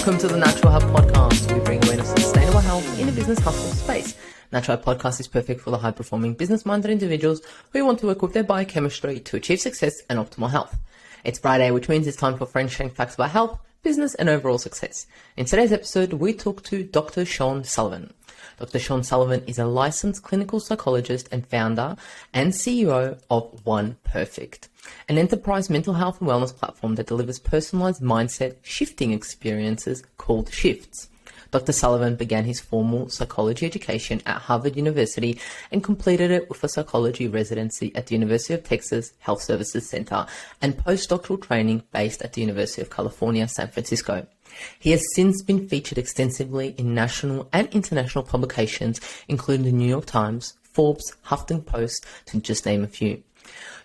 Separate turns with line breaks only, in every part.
Welcome to the Natural Health Podcast. We bring awareness of sustainable health in a business hustle space. Natural Health Podcast is perfect for the high-performing, business-minded individuals who want to work with their biochemistry to achieve success and optimal health. It's Friday, which means it's time for French-shanked facts about health, business, and overall success. In today's episode, we talk to Dr. Sean Sullivan. Dr. Sean Sullivan is a licensed clinical psychologist and founder and CEO of One Perfect, an enterprise mental health and wellness platform that delivers personalized mindset shifting experiences called Shifts. Dr. Sullivan began his formal psychology education at Harvard University and completed it with a psychology residency at the University of Texas Health Services Center and postdoctoral training based at the University of California, San Francisco. He has since been featured extensively in national and international publications, including the New York Times, Forbes, Huffington Post, to just name a few.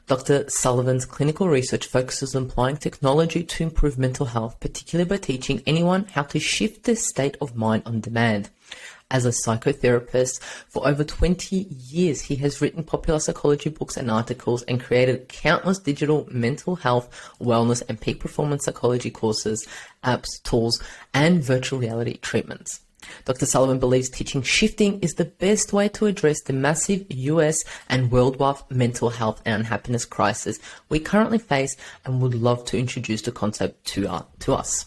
Dr. Sullivan's clinical research focuses on applying technology to improve mental health, particularly by teaching anyone how to shift their state of mind on demand. As a psychotherapist for over 20 years, he has written popular psychology books and articles and created countless digital mental health, wellness, and peak performance psychology courses, apps, tools, and virtual reality treatments. Dr. Sullivan believes teaching shifting is the best way to address the massive US and worldwide mental health and happiness crisis we currently face, and would love to introduce the concept to us.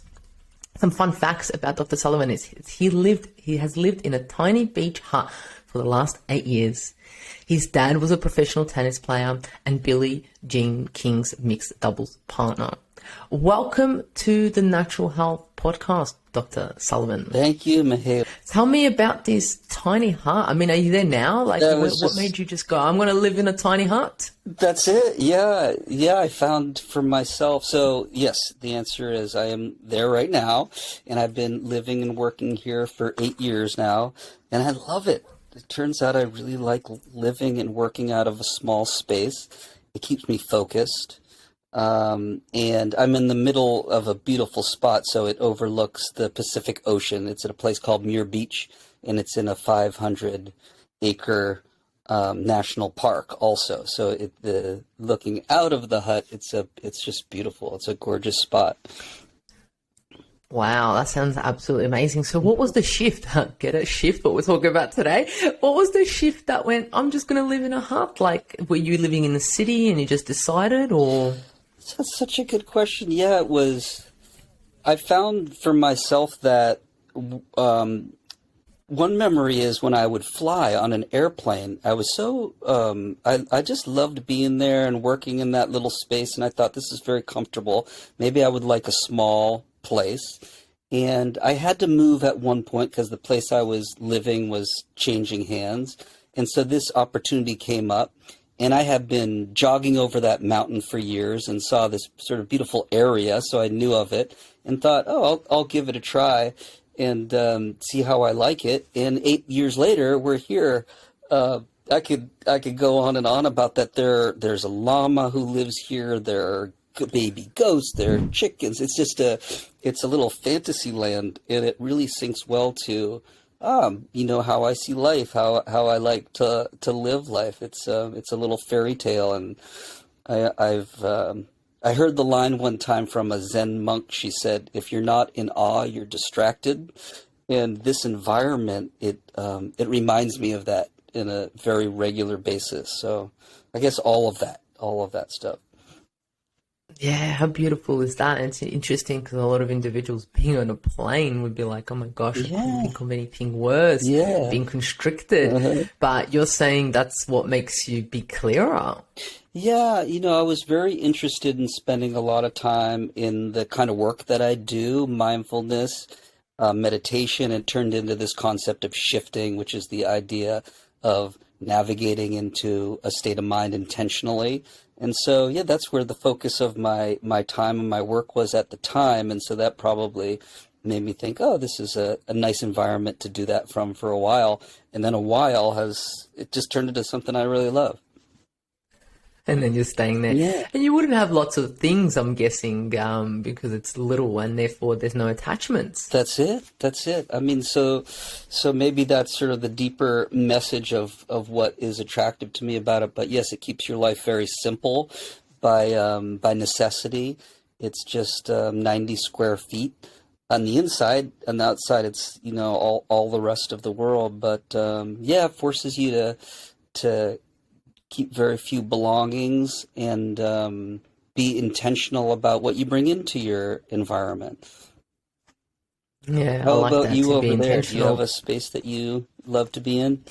Some fun facts about Dr. Sullivan is he has lived in a tiny beach hut for the last 8 years. His dad was a professional tennis player and Billie Jean King's mixed doubles partner. Welcome to the Natural Health Podcast, Dr. Sullivan.
Thank you, Mahir.
Tell me about this tiny hut. I mean, are you there now? Like, what made you just go, I'm going to live in a tiny hut?
That's it. Yeah, I found for myself. So, yes, the answer is I am there right now, and I've been living and working here for 8 years now, and I love it. It turns out I really like living and working out of a small space. It keeps me focused. And I'm in the middle of a beautiful spot, so it overlooks the Pacific Ocean. It's at a place called Muir Beach, and it's in a 500-acre national park also. So looking out of the hut, it's just beautiful. It's a gorgeous spot.
Wow, that sounds absolutely amazing. So what was the shift? Get a shift, what we're talking about today. What was the shift that went, I'm just going to live in a hut? Like, were you living in the city and you just decided, or?
That's such a good question. Yeah, it was. I found for myself that one memory is when I would fly on an airplane. I was so, I just loved being there and working in that little space, and I thought this is very comfortable. Maybe I would like a small place. And I had to move at one point because the place I was living was changing hands. And so this opportunity came up. And I have been jogging over that mountain for years and saw this sort of beautiful area, so I knew of it and thought, I'll give it a try and see how I like it. And 8 years later, we're here. I could go on and on about that. There's a llama who lives here. There are baby ghosts. There are chickens. It's just it's a little fantasy land, and it really syncs well to how I see life, how I like to live life. It's a little fairy tale, and I heard the line one time from a Zen monk. She said, "If you're not in awe, you're distracted." And this environment, it reminds me of that in a very regular basis. So I guess all of that stuff.
Yeah, how beautiful is that? And it's interesting because a lot of individuals being on a plane would be like, oh my gosh, I couldn't think of anything worse, being constricted. Uh-huh. But you're saying that's what makes you be clearer.
Yeah, I was very interested in spending a lot of time in the kind of work that I do, mindfulness, meditation. It turned into this concept of shifting, which is the idea of navigating into a state of mind intentionally. And so, yeah, that's where the focus of my time and my work was at the time. And so that probably made me think, this is a nice environment to do that from for a while. And then it just turned into something I really love.
And then you're staying there.
Yeah.
And you wouldn't have lots of things, I'm guessing, because it's little and therefore there's no attachments.
That's it. I mean, so maybe that's sort of the deeper message of what is attractive to me about it. But yes, it keeps your life very simple by necessity. It's just 90 square feet. on the inside. On the outside, it's, all the rest of the world. But yeah, it forces you to keep very few belongings and be intentional about what you bring into your environment.
Yeah, I
How
like
about
that,
you
to be
over there? Do you have
intentional.
a space that you love to be in?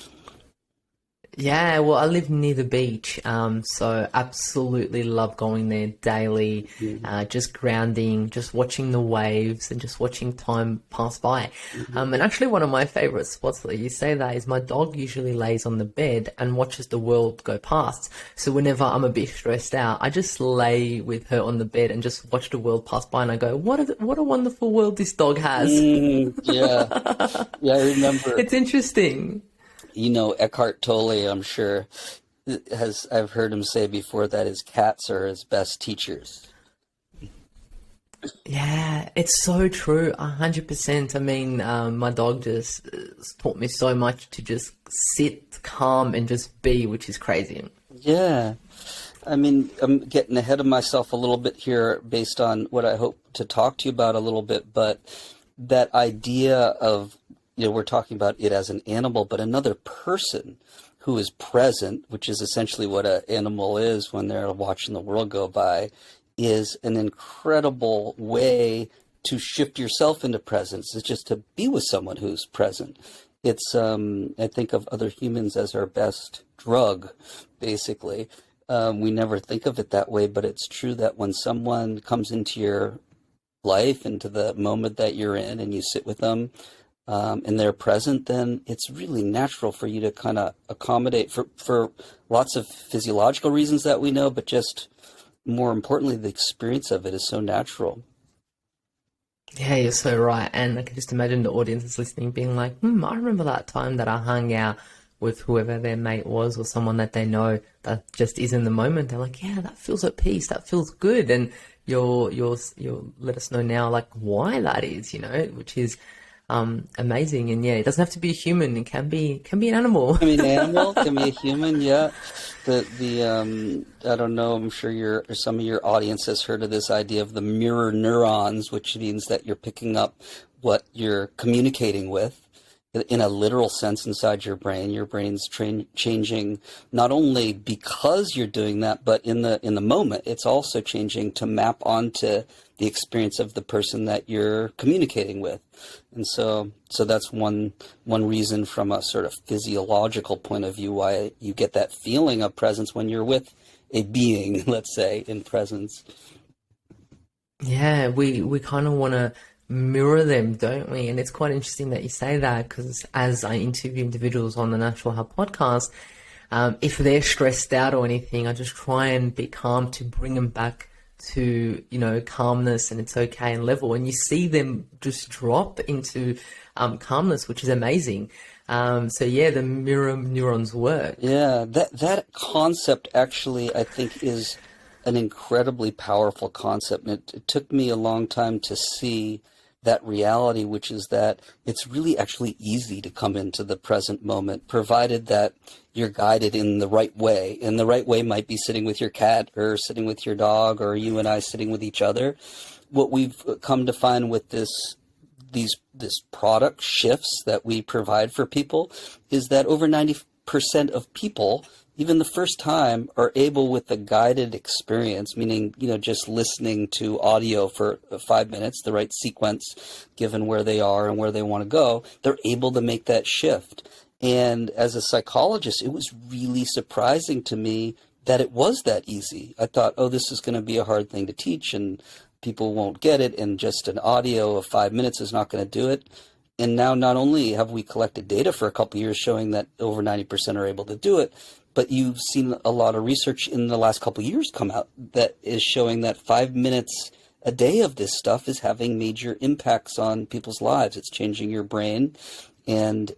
Yeah, well, I live near the beach, so absolutely love going there daily, just grounding, just watching the waves and just watching time pass by.
Mhm.
And actually one of my favorite spots that you say that is my dog usually lays on the bed and watches the world go past. So whenever I'm a bit stressed out, I just lay with her on the bed and just watch the world pass by and I go, what a wonderful world this dog has.
Yeah. Yeah, I remember,
It's interesting.
Eckhart Tolle, I'm sure, I've heard him say before that his cats are his best teachers.
Yeah, it's so true, 100%. I mean, my dog just taught me so much to just sit calm and just be, which is crazy.
Yeah. I mean, I'm getting ahead of myself a little bit here based on what I hope to talk to you about a little bit, but that idea of, we're talking about it as an animal, but another person who is present, which is essentially what an animal is when they're watching the world go by, is an incredible way to shift yourself into presence. It's just to be with someone who's present. It's, I think of other humans as our best drug, basically. We never think of it that way, but it's true that when someone comes into your life, into the moment that you're in, and you sit with them, and they're present, then it's really natural for you to kind of accommodate for lots of physiological reasons that we know, but just more importantly, the experience of it is so natural.
Yeah, you're so right. And I can just imagine the audience is listening being like, I remember that time that I hung out with whoever their mate was or someone that they know that just is in the moment. They're like, yeah, that feels at peace. That feels good. And you'll let us know now, like, why that is, which is amazing. And yeah, it doesn't have to be a human. It can be an animal.
Can be an animal, can be a human, yeah. I don't know, I'm sure some of your audience has heard of this idea of the mirror neurons, which means that you're picking up what you're communicating with in a literal sense inside your brain. Your brain's changing not only because you're doing that, but in the moment, it's also changing to map onto the experience of the person that you're communicating with. And so that's one reason from a sort of physiological point of view why you get that feeling of presence when you're with a being, let's say, in presence.
Yeah, we kind of want to mirror them, don't we? And it's quite interesting that you say that because as I interview individuals on the Natural Health podcast, if they're stressed out or anything, I just try and be calm to bring them back to, calmness and it's okay and level. And you see them just drop into calmness, which is amazing. So yeah, the mirror neurons work.
Yeah, that concept actually, I think, is an incredibly powerful concept. And it took me a long time to see that reality, which is that it's really actually easy to come into the present moment, provided that you're guided in the right way. And the right way might be sitting with your cat or sitting with your dog or you and I sitting with each other. What we've come to find with this product shifts that we provide for people is that over 90% of people, even the first time, are able with a guided experience, meaning, just listening to audio for 5 minutes, the right sequence, given where they are and where they want to go, they're able to make that shift. And as a psychologist, it was really surprising to me that it was that easy. I thought, oh, this is going to be a hard thing to teach and people won't get it, and just an audio of 5 minutes is not going to do it. And now not only have we collected data for a couple of years showing that over 90% are able to do it, but you've seen a lot of research in the last couple of years come out that is showing that 5 minutes a day of this stuff is having major impacts on people's lives. It's changing your brain. And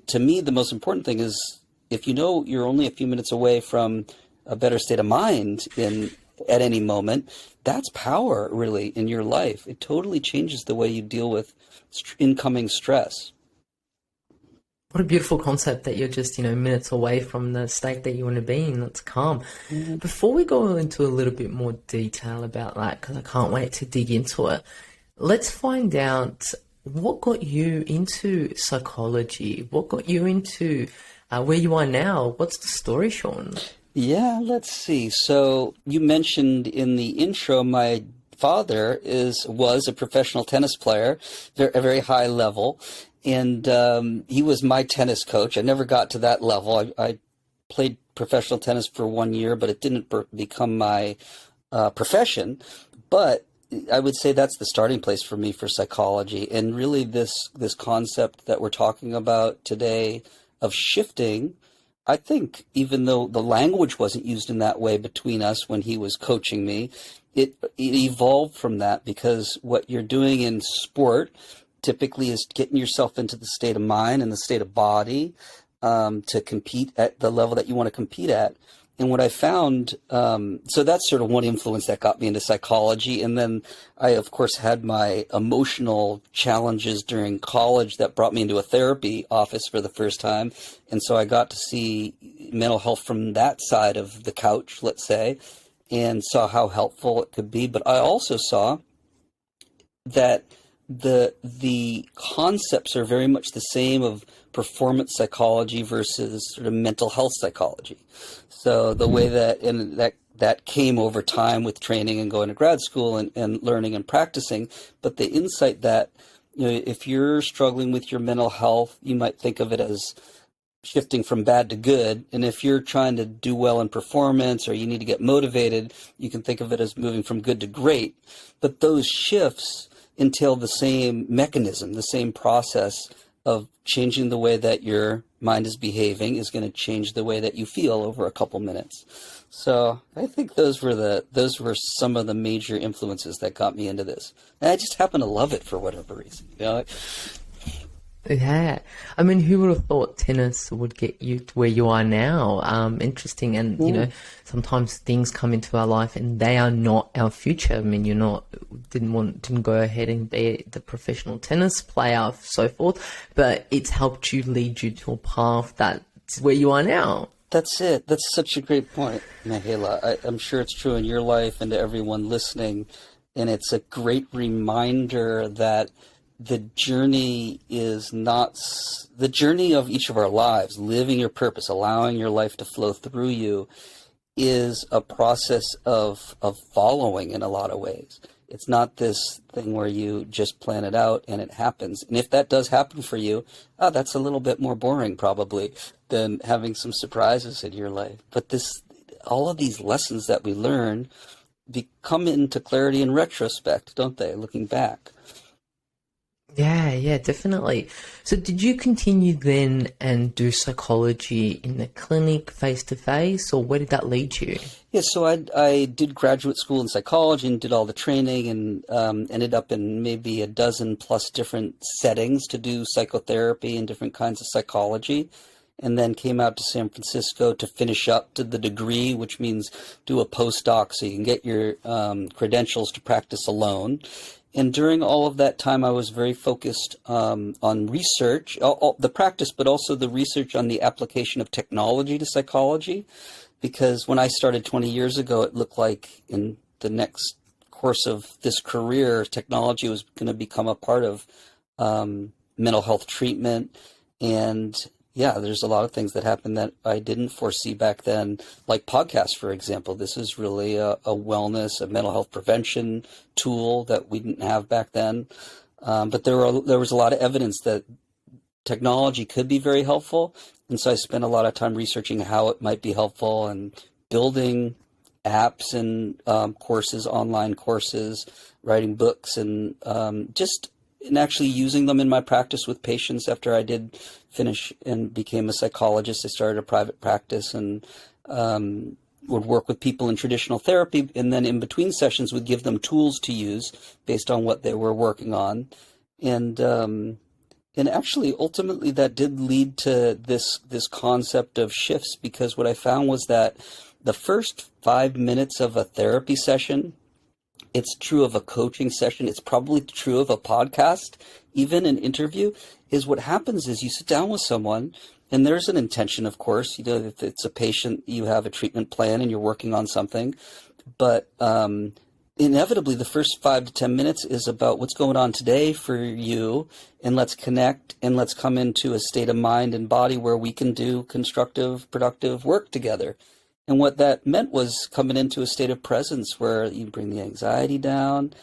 to me, the most important thing is if you're only a few minutes away from a better state of mind at any moment, that's power really in your life. It totally changes the way you deal with incoming stress.
What a beautiful concept that you're just, minutes away from the state that you want to be in. That's calm.
Mm-hmm.
Before we go into a little bit more detail about that, because I can't wait to dig into it, let's find out what got you into psychology. What got you into where you are now? What's the story, Sean?
Yeah, let's see. So you mentioned in the intro, my father was a professional tennis player, a very high level, and he was my tennis coach. I never got to that level. I played professional tennis for 1 year, but it didn't become my profession. But I would say that's the starting place for me for psychology, and really this concept that we're talking about today of shifting. I think even though the language wasn't used in that way between us when he was coaching me, it evolved from that, because what you're doing in sport typically is getting yourself into the state of mind and the state of body to compete at the level that you want to compete at. And what I found, so that's sort of one influence that got me into psychology. And then I, of course, had my emotional challenges during college that brought me into a therapy office for the first time. And so I got to see mental health from that side of the couch, let's say, and saw how helpful it could be. But I also saw that the concepts are very much the same of performance psychology versus sort of mental health psychology. So the way that came over time with training and going to grad school and learning and practicing, but the insight that, if you're struggling with your mental health, you might think of it as shifting from bad to good. And if you're trying to do well in performance or you need to get motivated, you can think of it as moving from good to great. But those shifts entail the same mechanism, the same process of changing the way that your mind is behaving is going to change the way that you feel over a couple minutes. So I think those were some of the major influences that got me into this. And I just happen to love it for whatever reason.
Yeah. I mean, who would have thought tennis would get you to where you are now? Interesting. And, sometimes things come into our life and they are not our future. I mean, didn't go ahead and be the professional tennis player, so forth, but it's helped you lead you to a path that's where you are now.
That's it. That's such a great point, Mahela. I'm sure it's true in your life and to everyone listening. And it's a great reminder that the journey is not the journey of each of our lives. Living your purpose, allowing your life to flow through you, is a process of following in a lot of ways. It's not this thing where you just plan it out and it happens. And if that does happen for you, that's a little bit more boring probably than having some surprises in your life. But all of these lessons that we learn come into clarity in retrospect, don't they? Looking back.
Yeah, definitely. So did you continue then and do psychology in the clinic face-to-face, or where did that lead you?
Yeah, so I did graduate school in psychology and did all the training and ended up in maybe a dozen plus different settings to do psychotherapy and different kinds of psychology. And then came out to San Francisco to finish up to the degree, which means do a postdoc so you can get your credentials to practice alone. And during all of that time, I was very focused on research, the practice, but also the research on the application of technology to psychology. Because when I started 20 years ago, it looked like in the next course of this career, technology was going to become a part of mental health treatment. And yeah, there's a lot of things that happened that I didn't foresee back then, like podcasts, for example. This is really a wellness, a mental health prevention tool that we didn't have back then. But there was a lot of evidence that technology could be very helpful. And so I spent a lot of time researching how it might be helpful and building apps and courses, online courses, writing books, and actually using them in my practice with patients. After I did finish and became a psychologist, I started a private practice and would work with people in traditional therapy, and then in between sessions would give them tools to use based on what they were working on. And actually, ultimately, that did lead to this concept of shifts, because what I found was that the first 5 minutes of a therapy session, it's true of a coaching session, it's probably true of a podcast, even an interview, is what happens is you sit down with someone, and there's an intention, of course. If it's a patient, you have a treatment plan and you're working on something, but inevitably the first 5 to 10 minutes is about what's going on today for you, and let's connect and let's come into a state of mind and body where we can do constructive, productive work together. And what that meant was coming into a state of presence where you bring the anxiety down,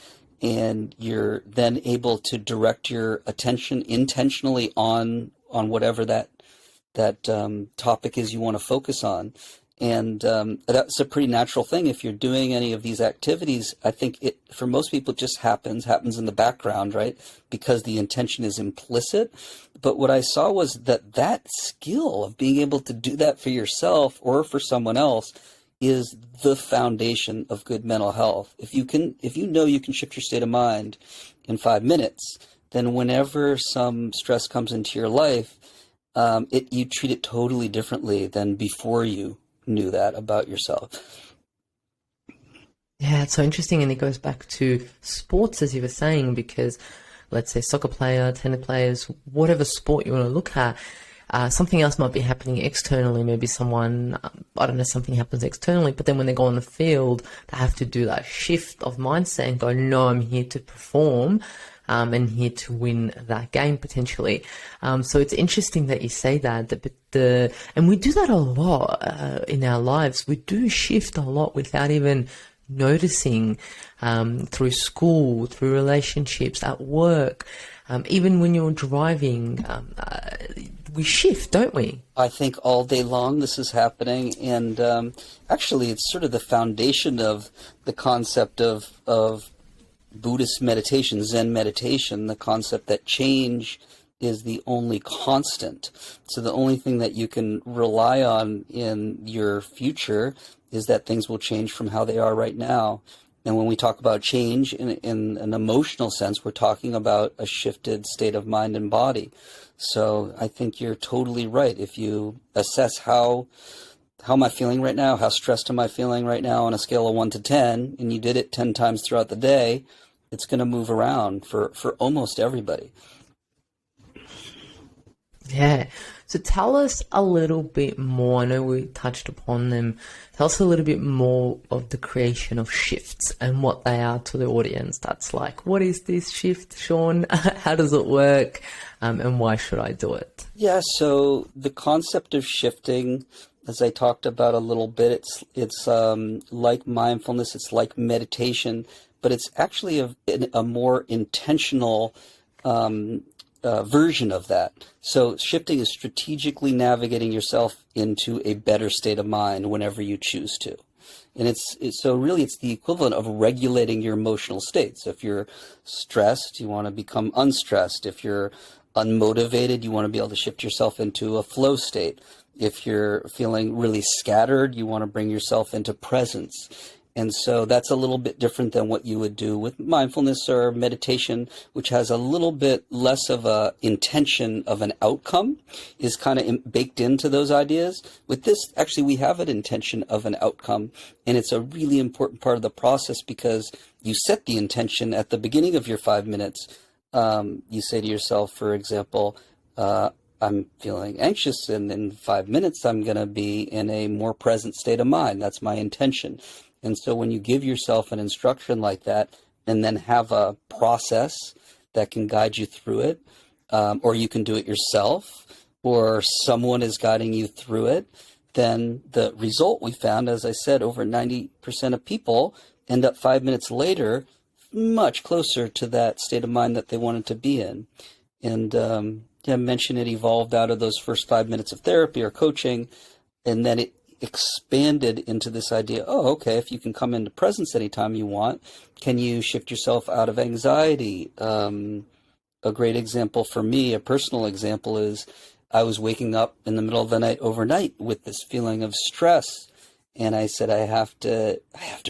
and you're then able to direct your attention intentionally on whatever that topic is you want to focus on. And that's a pretty natural thing. If you're doing any of these activities, I think it, for most people, it just happens in the background, right? Because the intention is implicit. But what I saw was that skill of being able to do that for yourself or for someone else is the foundation of good mental health. If you know you can shift your state of mind in 5 minutes, then whenever some stress comes into your life, you treat it totally differently than before you knew that about yourself.
Yeah, it's so interesting, and it goes back to sports, as you were saying, because let's say soccer player, tennis players, whatever sport you want to look at, something else might be happening externally. Maybe someone, I don't know, something happens externally, but then when they go on the field, they have to do that shift of mindset and go, no, I'm here to perform, and here to win that game potentially. So it's interesting that you say that, and we do that a lot in our lives. We do shift a lot without even noticing, through school, through relationships, at work, even when you're driving, we shift, don't we?
I think all day long this is happening, and actually it's sort of the foundation of the concept of Buddhist meditation, Zen meditation, the concept that change is the only constant. So the only thing that you can rely on in your future is that things will change from how they are right now. And when we talk about change in an emotional sense, we're talking about a shifted state of mind and body. So I think you're totally right. If you assess how am I feeling right now, how stressed am I feeling right now on a scale of 1 to 10, and you did it 10 times throughout the day, it's going to move around for almost everybody.
Yeah. So tell us a little bit more. I know we touched upon them. Tell us a little bit more of the creation of shifts and what they are to the audience. That's like, what is this shift, Sean? How does it work? And why should I do it?
Yeah, so the concept of shifting, as I talked about a little bit, it's like mindfulness, it's like meditation, but it's actually a more intentional version of that. So shifting is strategically navigating yourself into a better state of mind whenever you choose to. And so really it's the equivalent of regulating your emotional state. So if you're stressed, you want to become unstressed. If you're unmotivated, you want to be able to shift yourself into a flow state. If you're feeling really scattered, you want to bring yourself into presence. And so that's a little bit different than what you would do with mindfulness or meditation, which has a little bit less of a intention of an outcome, is kind of baked into those ideas. With this, actually, we have an intention of an outcome, and it's a really important part of the process because you set the intention at the beginning of your 5 minutes. You say to yourself, for example, I'm feeling anxious, and in 5 minutes, I'm going to be in a more present state of mind. That's my intention. And so when you give yourself an instruction like that and then have a process that can guide you through it, or you can do it yourself, or someone is guiding you through it, then the result we found, as I said, over 90% of people end up 5 minutes later much closer to that state of mind that they wanted to be in. And I mentioned it evolved out of those first 5 minutes of therapy or coaching, and then it expanded into this idea, okay, if you can come into presence anytime you want, can you shift yourself out of anxiety? A great example for me, a personal example, is I was waking up in the middle of the night overnight with this feeling of stress, and I said, I have to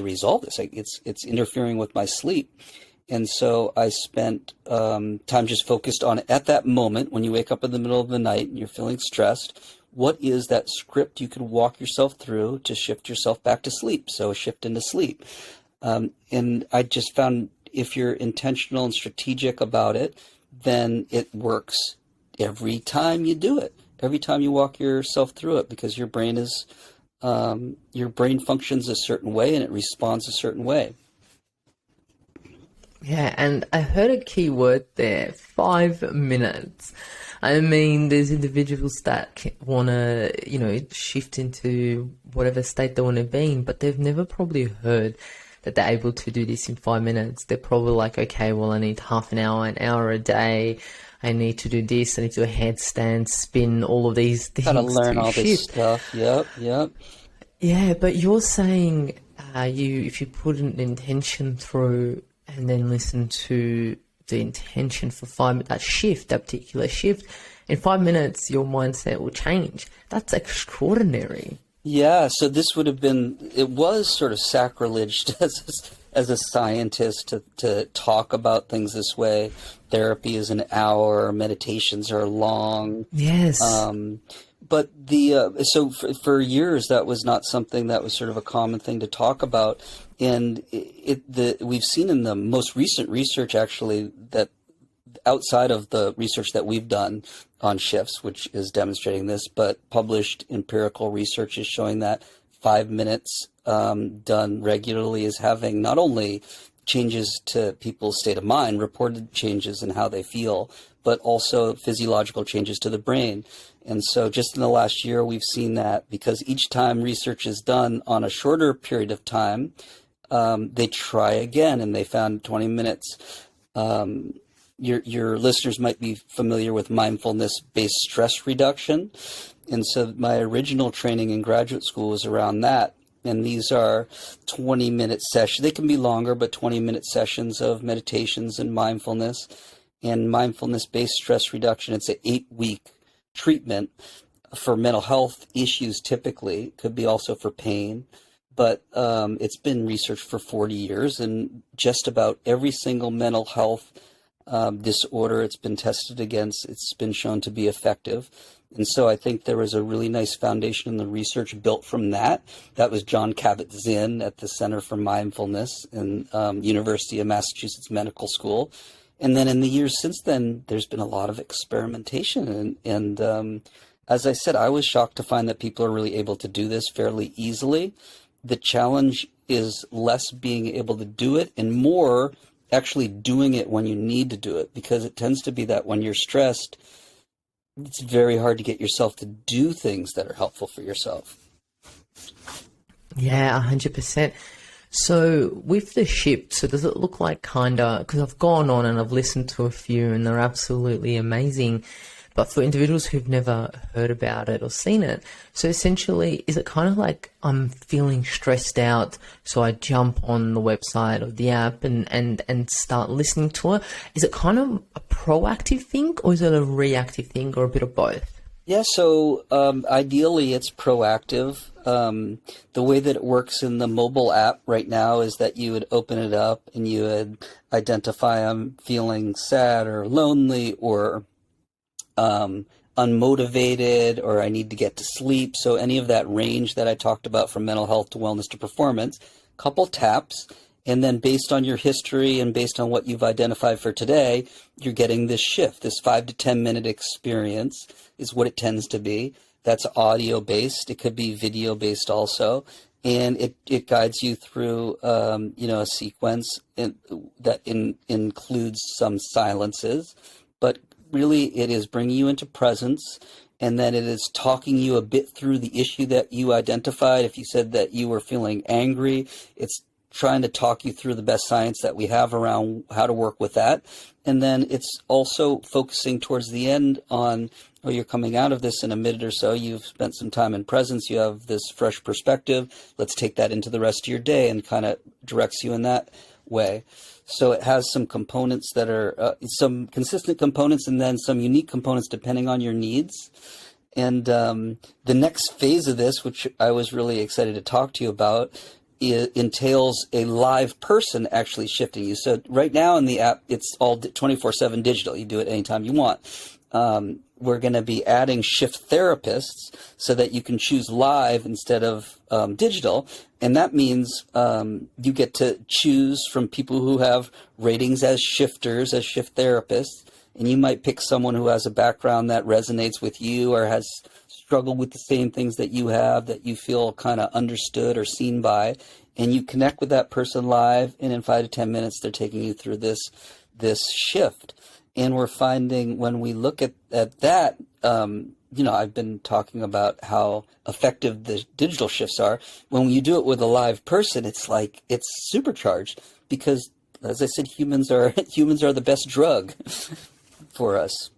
resolve this. It's interfering with my sleep. And so I spent time just focused on it at that moment when you wake up in the middle of the night and you're feeling stressed. What is that script you could walk yourself through to shift yourself back to sleep? So shift into sleep. And I just found if you're intentional and strategic about it, then it works every time you do it, every time you walk yourself through it, because your brain functions a certain way and it responds a certain way.
Yeah, and I heard a key word there, 5 minutes. I mean, there's individuals that want to, shift into whatever state they want to be in, but they've never probably heard that they're able to do this in 5 minutes. They're probably like, okay, well, I need half an hour a day. I need to do this. I need to do a headstand, spin, all of these
Gotta
things
learn
to
all this
shift.
stuff. Yep, yep.
Yeah, but you're saying if you put an intention through and then listen to the intention for 5 minutes, that particular shift, in 5 minutes your mindset will change. That's extraordinary.
Yeah, so this would have been, it was sort of sacrilege as a scientist to talk about things this way. Therapy is an hour, meditations are long.
Yes.
But so for years that was not something that was sort of a common thing to talk about, and we've seen in the most recent research actually that outside of the research that we've done on shifts, which is demonstrating this, but published empirical research is showing that 5 minutes done regularly is having not only changes to people's state of mind, reported changes in how they feel, but also physiological changes to the brain. And so just in the last year, we've seen that because each time research is done on a shorter period of time, they try again, and they found 20 minutes. Your listeners might be familiar with mindfulness-based stress reduction. And so my original training in graduate school was around that. And these are 20-minute sessions. They can be longer, but 20-minute sessions of meditations and mindfulness. And mindfulness-based stress reduction, it's an 8-week treatment for mental health issues typically. Could be also for pain. But it's been researched for 40 years, and just about every single mental health disorder it's been tested against, it's been shown to be effective. And so I think there was a really nice foundation in the research built from that. That was John Kabat-Zinn at the Center for Mindfulness in University of Massachusetts Medical School. And then in the years since then, there's been a lot of experimentation. And as I said, I was shocked to find that people are really able to do this fairly easily. The challenge is less being able to do it and more actually doing it when you need to do it, because it tends to be that when you're stressed, it's very hard to get yourself to do things that are helpful for yourself.
Yeah, 100%. So with the shift, so does it look like because I've gone on and I've listened to a few and they're absolutely amazing, but for individuals who've never heard about it or seen it, so essentially, is it kind of like I'm feeling stressed out, so I jump on the website or the app and start listening to it? Is it kind of a proactive thing, or is it a reactive thing, or a bit of both?
Yeah, so ideally it's proactive. The way that it works in the mobile app right now is that you would open it up and you would identify I'm feeling sad or lonely or unmotivated, or I need to get to sleep. So any of that range that I talked about from mental health to wellness to performance, couple taps, and then based on your history and based on what you've identified for today, you're getting this shift. This 5 to 10 minute experience is what it tends to be. That's audio based. It could be video based also. And it guides you through, a sequence that includes some silences, but really it is bringing you into presence, and then it is talking you a bit through the issue that you identified. If you said that you were feeling angry, it's trying to talk you through the best science that we have around how to work with that. And then it's also focusing towards the end on, you're coming out of this in a minute or so, you've spent some time in presence, you have this fresh perspective, let's take that into the rest of your day, and kind of directs you in that way. So it has some components that are some consistent components and then some unique components depending on your needs. And the next phase of this, which I was really excited to talk to you about, entails a live person actually shifting you. So right now in the app, it's all 24/7 digital. You do it anytime you want. We're going to be adding shift therapists so that you can choose live instead of digital. And that means you get to choose from people who have ratings as shifters, as shift therapists. And you might pick someone who has a background that resonates with you or has struggle with the same things that you have, that you feel kind of understood or seen by, and you connect with that person live, and in 5 to 10 minutes, they're taking you through this shift. And we're finding when we look at that, I've been talking about how effective the digital shifts are. When you do it with a live person, it's supercharged because, as I said, humans are the best drug for us.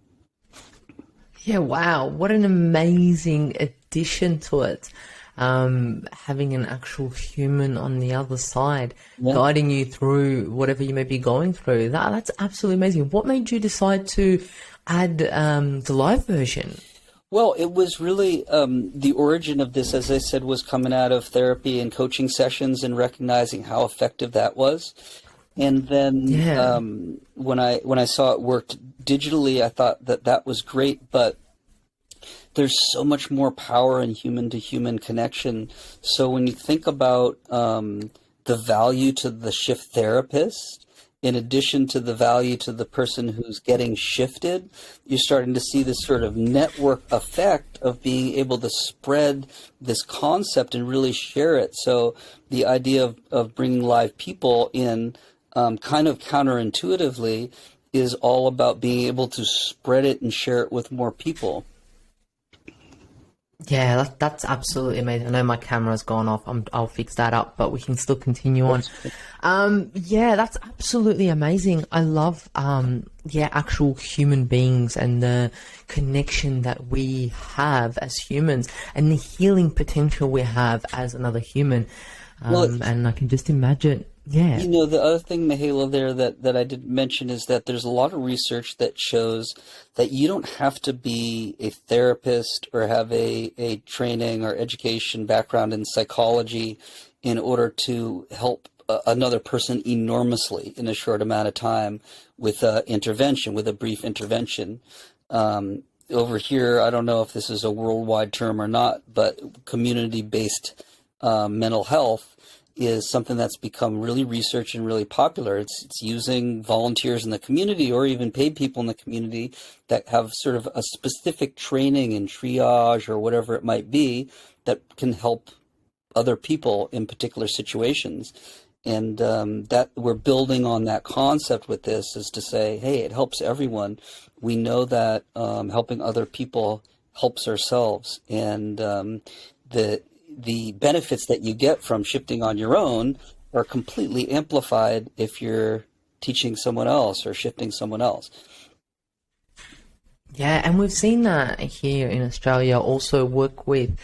Yeah, wow. What an amazing addition to it. Having an actual human on the other side, guiding you through whatever you may be going through. That's absolutely amazing. What made you decide to add the live version?
Well, it was really the origin of this, as I said, was coming out of therapy and coaching sessions and recognizing how effective that was. And then when I saw it worked digitally, I thought that was great, but there's so much more power in human-to-human connection. So when you think about the value to the shift therapist, in addition to the value to the person who's getting shifted, you're starting to see this sort of network effect of being able to spread this concept and really share it. So the idea of bringing live people in kind of counterintuitively is all about being able to spread it and share it with more people.
Yeah, that's absolutely amazing. I know my camera's gone off. I'll fix that up, but we can still continue on. Yeah, that's absolutely amazing. I love, actual human beings and the connection that we have as humans and the healing potential we have as another human. And I can just imagine. Yeah.
The other thing, Mihaela, there that I didn't mention is that there's a lot of research that shows that you don't have to be a therapist or have a training or education background in psychology in order to help another person enormously in a short amount of time with intervention, with a brief intervention. Over here, I don't know if this is a worldwide term or not, but community-based mental health is something that's become really researched and really popular. It's using volunteers in the community or even paid people in the community that have sort of a specific training in triage or whatever it might be that can help other people in particular situations. And that we're building on that concept with this is to say, hey, it helps everyone. We know that helping other people helps ourselves. And the benefits that you get from shifting on your own are completely amplified if you're teaching someone else or shifting someone else.
Yeah, and we've seen that here in Australia also work with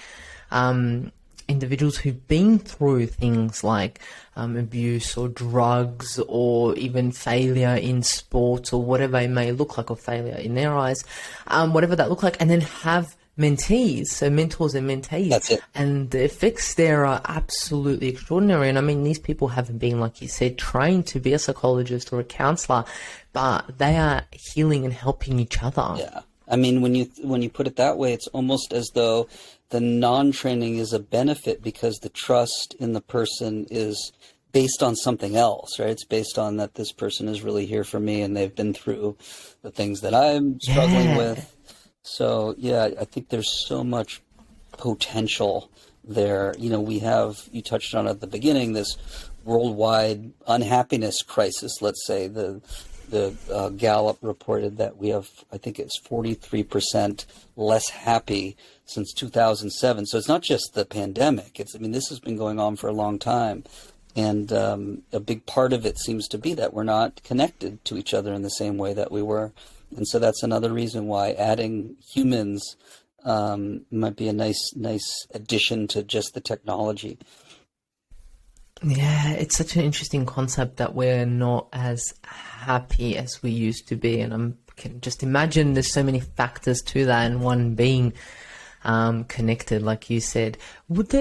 individuals who've been through things like abuse or drugs or even failure in sports or whatever it may look like, or failure in their eyes, whatever that look like, and then have mentees, so mentors and mentees.
That's it.
And the effects there are absolutely extraordinary. And I mean, these people haven't been, like you said, trained to be a psychologist or a counselor, but they are healing and helping each other.
Yeah. I mean, when you put it that way, it's almost as though the non-training is a benefit because the trust in the person is based on something else, right? It's based on that this person is really here for me and they've been through the things that I'm struggling with. So, yeah, I think there's so much potential there. We have, you touched on at the beginning, this worldwide unhappiness crisis, let's say. The Gallup reported that we have, I think it's 43% less happy since 2007. So it's not just the pandemic. This has been going on for a long time. And a big part of it seems to be that we're not connected to each other in the same way that we were. And so that's another reason why adding humans might be a nice addition to just the technology.
Yeah, it's such an interesting concept that we're not as happy as we used to be. And I can just imagine there's so many factors to that, and one being connected, like you said. What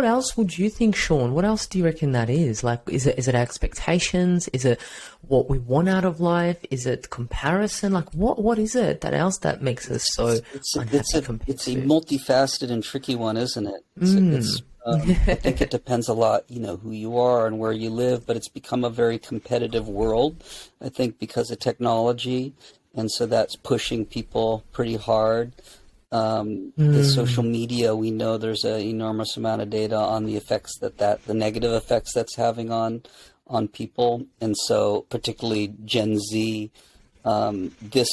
else would you think, Sean? What else do you reckon that is? Like, is it expectations? Is it what we want out of life? Is it comparison? Like, what is it that makes us so unhappy?
It's a multifaceted and tricky one, isn't it? I think it depends a lot, who you are and where you live, but it's become a very competitive world, I think, because of technology. And so that's pushing people pretty hard. The social media, we know there's an enormous amount of data on the effects the negative effects that's having on people. And so particularly Gen Z, this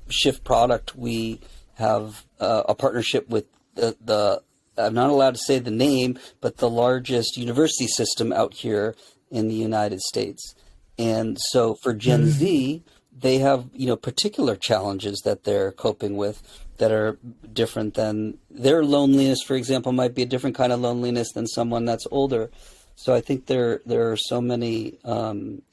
Shift product, we have a partnership with the I'm not allowed to say the name, but the largest university system out here in the United States. And so for Gen Z, they have, particular challenges that they're coping with that are different than their loneliness, for example, might be a different kind of loneliness than someone that's older. So I think there are so many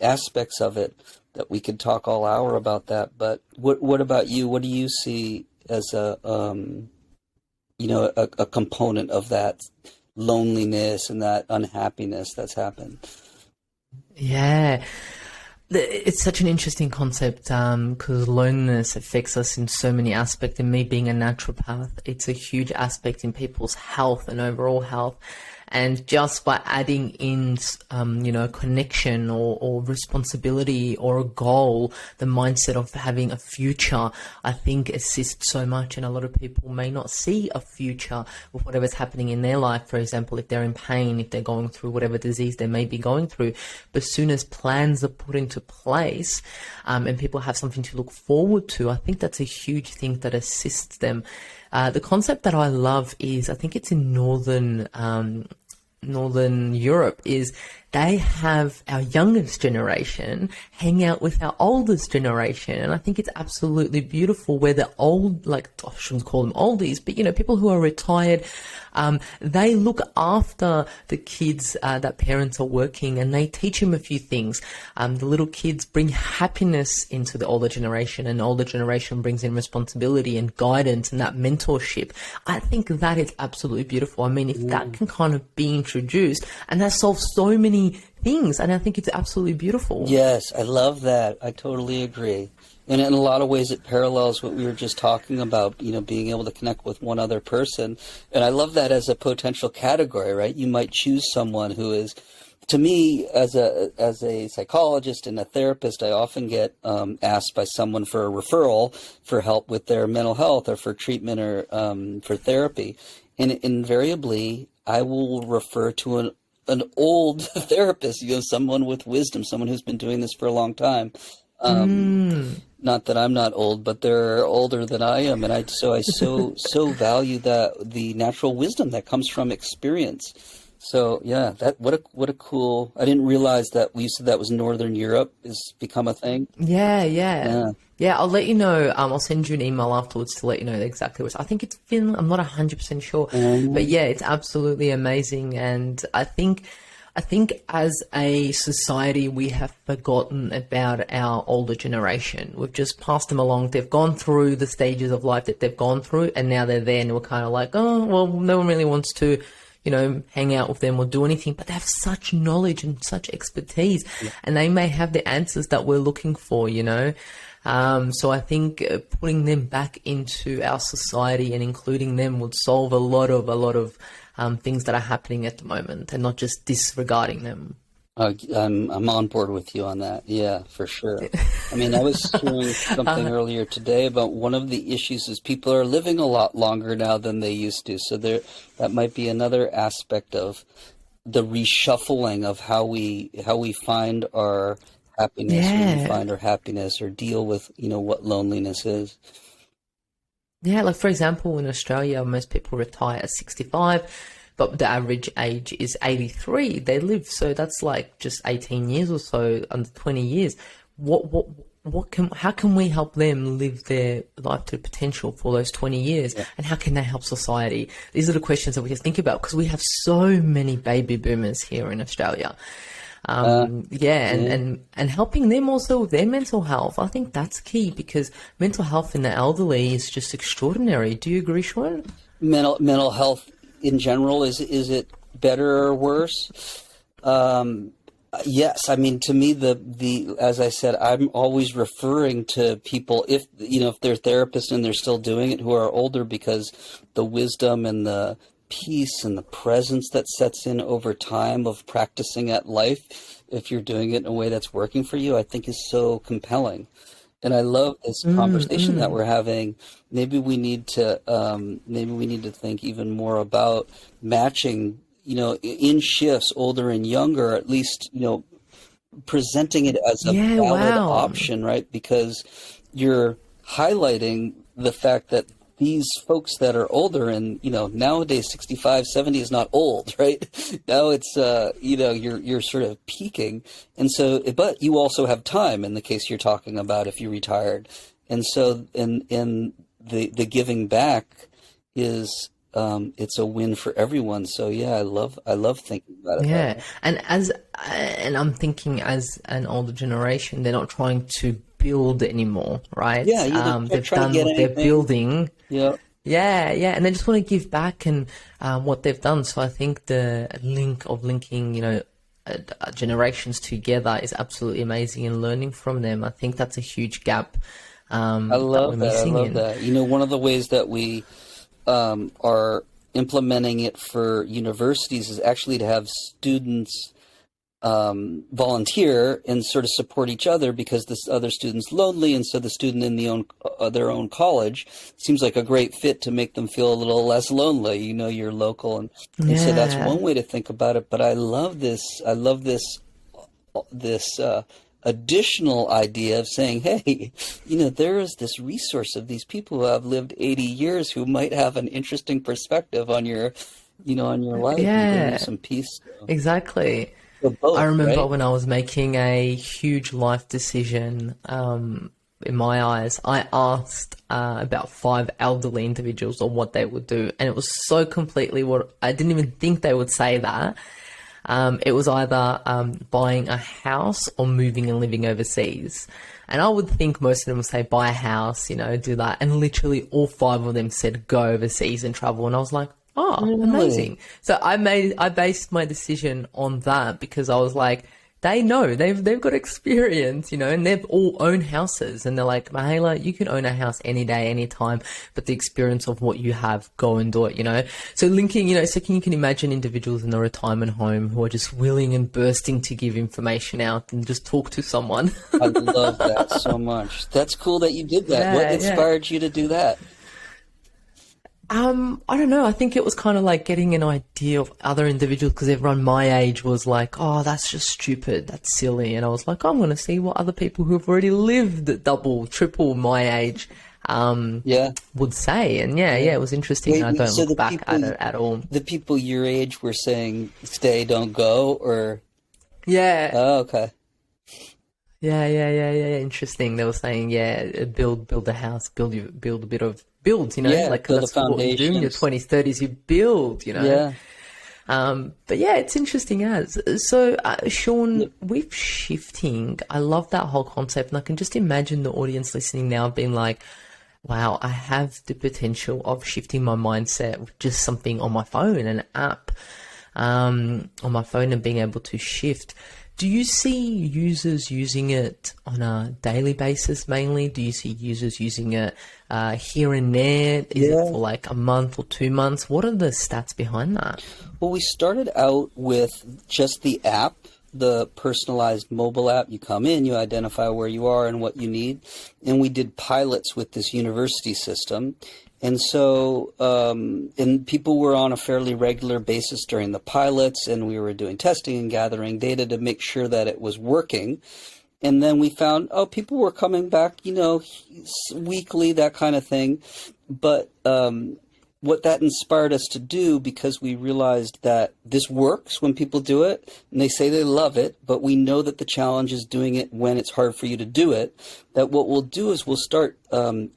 aspects of it that we could talk all hour about that. But what about you? What do you see as a component of that loneliness and that unhappiness that's happened?
Yeah. It's such an interesting concept because loneliness affects us in so many aspects. And me being a naturopath, it's a huge aspect in people's health and overall health. And just by adding in, connection or responsibility or a goal, the mindset of having a future, I think assists so much. And a lot of people may not see a future with whatever's happening in their life. For example, if they're in pain, if they're going through whatever disease they may be going through. But as soon as plans are put into place, and people have something to look forward to, I think that's a huge thing that assists them. The concept that I love is, I think it's in Northern Europe, is they have our youngest generation hang out with our oldest generation. And I think it's absolutely beautiful where the old, I shouldn't call them oldies, but, people who are retired, they look after the kids that parents are working, and they teach them a few things. The little kids bring happiness into the older generation, and the older generation brings in responsibility and guidance and that mentorship. I think that is absolutely beautiful. I mean, if that can kind of be introduced, and that solves so many things, and I think it's absolutely beautiful.
Yes, I love that. I totally agree. And in a lot of ways, it parallels what we were just talking about, being able to connect with one other person. And I love that as a potential category, right? You might choose someone who is, to me, as a psychologist and a therapist, I often get asked by someone for a referral for help with their mental health or for treatment or for therapy. And invariably, I will refer to an old therapist, someone with wisdom, someone who's been doing this for a long time. Not that I'm not old, but they're older than I am, and I so value the natural wisdom that comes from experience. So yeah, what a cool. I didn't realize that you said that was Northern Europe has become a thing.
Yeah. I'll let you know. I'll send you an email afterwards to let you know exactly what. I think it's Finland. I'm not 100% sure, but yeah, it's absolutely amazing. And I think as a society, we have forgotten about our older generation. We've just passed them along. They've gone through the stages of life that they've gone through, and now they're there, and we're kind of like, oh, well, no one really wants to, hang out with them or do anything, but they have such knowledge and such expertise, and they may have the answers that we're looking for, So I think putting them back into our society and including them would solve a lot of things that are happening at the moment, and not just disregarding them.
I'm on board with you on that. Yeah, for sure. I mean, I was hearing something earlier today about one of the issues is people are living a lot longer now than they used to. So that might be another aspect of the reshuffling of how we find our happiness, or we find our happiness, or deal with what loneliness is.
Yeah, like for example, in Australia, most people retire at 65. But the average age is 83. They live, so that's like just 18 years or so, under 20 years. How can we help them live their life to potential for those 20 years? Yeah. And how can they help society? These are the questions that we just think about, because we have so many baby boomers here in Australia. And helping them also with their mental health. I think that's key, because mental health in the elderly is just extraordinary. Do you agree, Sean?
Mental health in general, is it better or worse? Yes. I mean, to me, the as I said, I'm always referring to people, if they're therapists and they're still doing it, who are older, because the wisdom and the peace and the presence that sets in over time of practicing at life, if you're doing it in a way that's working for you, I think is so compelling. And I love this
Mm,
conversation that
mm.
we're having. Maybe we need to think even more about matching, in shifts, older and younger, at least, presenting it as a
Yeah,
valid
wow.
option, right? Because you're highlighting the fact that these folks that are older, and nowadays 65, 70 is not old, right? Now it's you're sort of peaking. And so, but you also have time in the case you're talking about if you retired. And so in the giving back is it's a win for everyone. So yeah, I love thinking about it that
Yeah,
way.
and I'm thinking as an older generation, they're not trying to build anymore, right?
Yeah, they're
They've
trying to
done
get
what they're
anything.
building.
Yeah.
Yeah, yeah, and they just want to give back and what they've done. So I think the linking, generations together is absolutely amazing, and learning from them. I think that's a huge gap
I
that we're
love that. I
missing
love
in.
that. One of the ways that we are implementing it for universities is actually to have students volunteer and sort of support each other because this other student's lonely, and so the student in their own college seems like a great fit to make them feel a little less lonely. You're local, and so that's
Yeah,
one way to think about it. But I love this. I love this additional idea of saying, hey, there is this resource of these people who have lived 80 years who might have an interesting perspective on your life and bring you
yeah,
some peace.
exactly.
So
I
both,
remember
right?
when I was making a huge life decision, in my eyes, I asked about five elderly individuals on what they would do, and it was so completely what I didn't even think they would say that. It was either buying a house or moving and living overseas. And I would think most of them would say buy a house, do that. And literally all five of them said go overseas and travel. And I was like, oh,
Really?
amazing. So I based my decision on that because I was like, they know they've got experience, and they've all owned houses, and they're like, Mahela, you can own a house any day, any time, but the experience of what you have, go and do it. So linking, so you can imagine individuals in a retirement home who are just willing and bursting to give information out and just talk to someone.
I love that so much. That's cool that you did that. What
Yeah, yeah.
inspired you to do that?
I don't know. I think it was kind of like getting an idea of other individuals because everyone my age was like, oh, that's just stupid. That's silly. And I was like, I'm going to see what other people who've already lived double, triple my age,
Yeah.
would say. And yeah,
Yeah.
yeah, it was interesting.
Wait,
I don't
so
look back at it at all.
the people your age were saying stay, don't go, or
Yeah.
oh, okay.
Yeah. Interesting. They were saying, yeah, build a house, build a bit of build,
Yeah,
like 'cause
build a
that's what you do in your
foundations.
20s, 30s, you build.
Yeah.
But yeah, it's interesting as. So,
Yeah.
Sean, with shifting, I love that whole concept. And I can just imagine the audience listening now being like, wow, I have the potential of shifting my mindset with just something on my phone, an app, on my phone and being able to shift. Do you see users using it on a daily basis mainly? Do you see users using it here and there? Is it
Yeah.
for like a month or 2 months? What are the stats behind that?
Well, we started out with just the app, the personalized mobile app. You come in, you identify where you are and what you need. And we did pilots with this university system. And so, and people were on a fairly regular basis during the pilots, and we were doing testing and gathering data to make sure that it was working. And then we found, oh, people were coming back, weekly, that kind of thing. But what that inspired us to do, because we realized that this works when people do it, and they say they love it, but we know that the challenge is doing it when it's hard for you to do it, that what we'll do is we'll start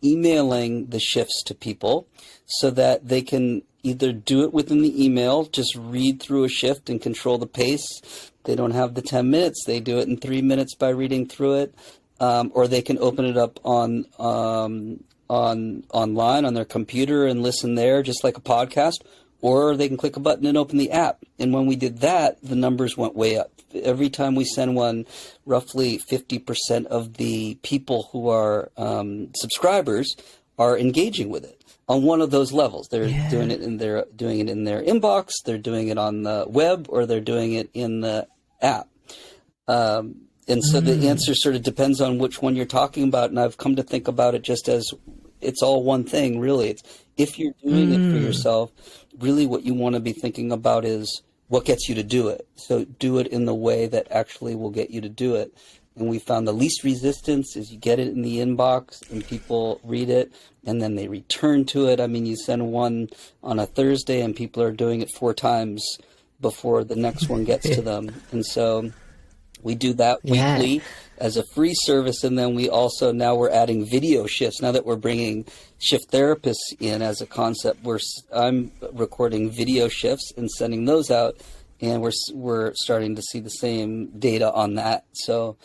emailing the shifts to people so that they can either do it within the email, just read through a shift and control the pace. They don't have the 10 minutes. They do it in 3 minutes by reading through it. Or they can open it up on online on their computer and listen there, just like a podcast, or they can click a button and open the app. And when we did that, the numbers went way up. Every time we send one, roughly 50% of the people who are subscribers are engaging with it on one of those levels. They're
Yeah.
doing it in their inbox, they're doing it on the web, or they're doing it in the app. And so the answer sort of depends on which one you're talking about. And I've come to think about it just as it's all one thing, really. It's if you're doing it for yourself, really what you want to be thinking about is what gets you to do it. So do it in the way that actually will get you to do it. And we found the least resistance is you get it in the inbox and people read it and then they return to it. I mean, you send one on a Thursday and people are doing it 4 times before the next one gets to them. And so we do that weekly as a free service. And then we also, now we're adding video shifts. Now that we're bringing shift therapists in as a concept, I'm recording video shifts and sending those out. And we're starting to see the same data on that. So,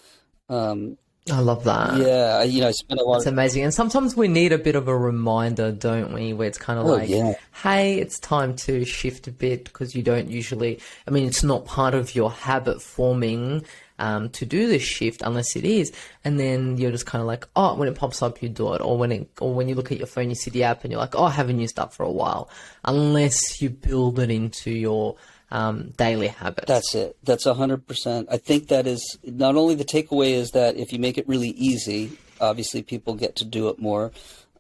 I love that.
yeah, I spent a lot
It's amazing. And sometimes we need a bit of a reminder, don't we? Where it's kind of hey, it's time to shift a bit, because you don't usually, I mean, it's not part of your habit forming to do this shift unless it is. And then you're just kind of like, oh, when it pops up, you do it. Or when you look at your phone, you see the app and you're like, oh, I haven't used that for a while. Unless you build it into your daily habits.
That's it. That's 100%. I think that is not only the takeaway is that if you make it really easy, obviously people get to do it more.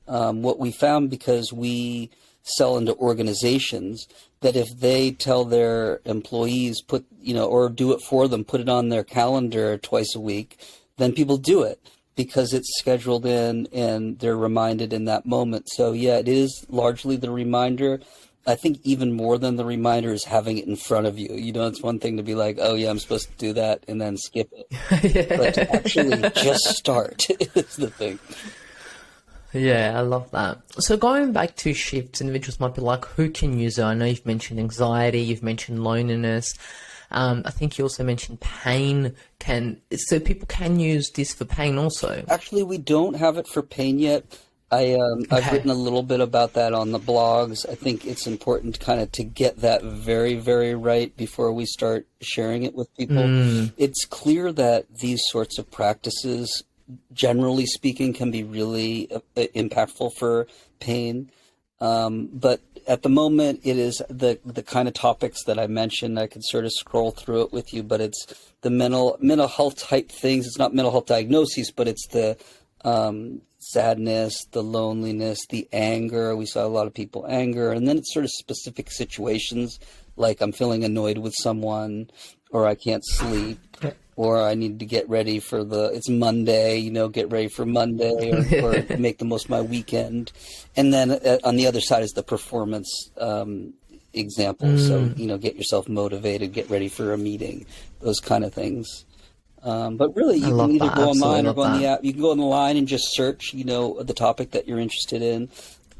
What we found, because we sell into organizations, that if they tell their employees or do it for them, put it on their calendar twice a week, then people do it because it's scheduled in and they're reminded in that moment. So yeah, it is largely the reminder. I think even more than the reminder is having it in front of you. It's one thing to be like, oh yeah, I'm supposed to do that and then skip it. But to actually just start is the thing.
Yeah, I love that. So going back to shifts, individuals might be like, who can use it? I know you've mentioned anxiety, you've mentioned loneliness. I think you also mentioned pain. So people can use this for pain also?
Actually, we don't have it for pain yet. I've written a little bit about that on the blogs. I think it's important kind of to get that very, very right before we start sharing it with people. It's clear that these sorts of practices, generally speaking, can be really impactful for pain. But at the moment, it is the kind of topics that I mentioned. I could sort of scroll through it with you, but it's the mental health type things. It's not mental health diagnoses, but it's the sadness, the loneliness, the anger. We saw a lot of people anger. And then it's sort of specific situations, like I'm feeling annoyed with someone, or I can't sleep, or I need to get ready for it's Monday, get ready for Monday, or make the most of my weekend. And then on the other side is the performance example. So, get yourself motivated, get ready for a meeting, those kind of things. But really, you can either go online or go on the app. You can go on the line and just search, the topic that you're interested in,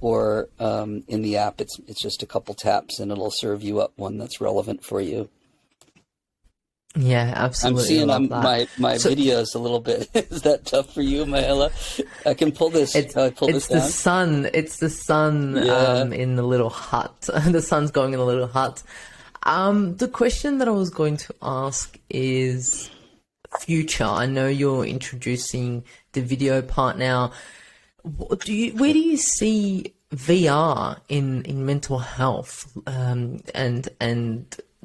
or in the app, it's just a couple taps and it'll serve you up one that's relevant for you.
Yeah, absolutely.
I'm seeing my videos a little bit. Is that tough for you, Mahela? I can pull this. It's the
sun. It's the sun in the little hut. The sun's going in the little hut. The question that I was going to ask is future. I know you're introducing the video part now. Where do you see VR in mental health, and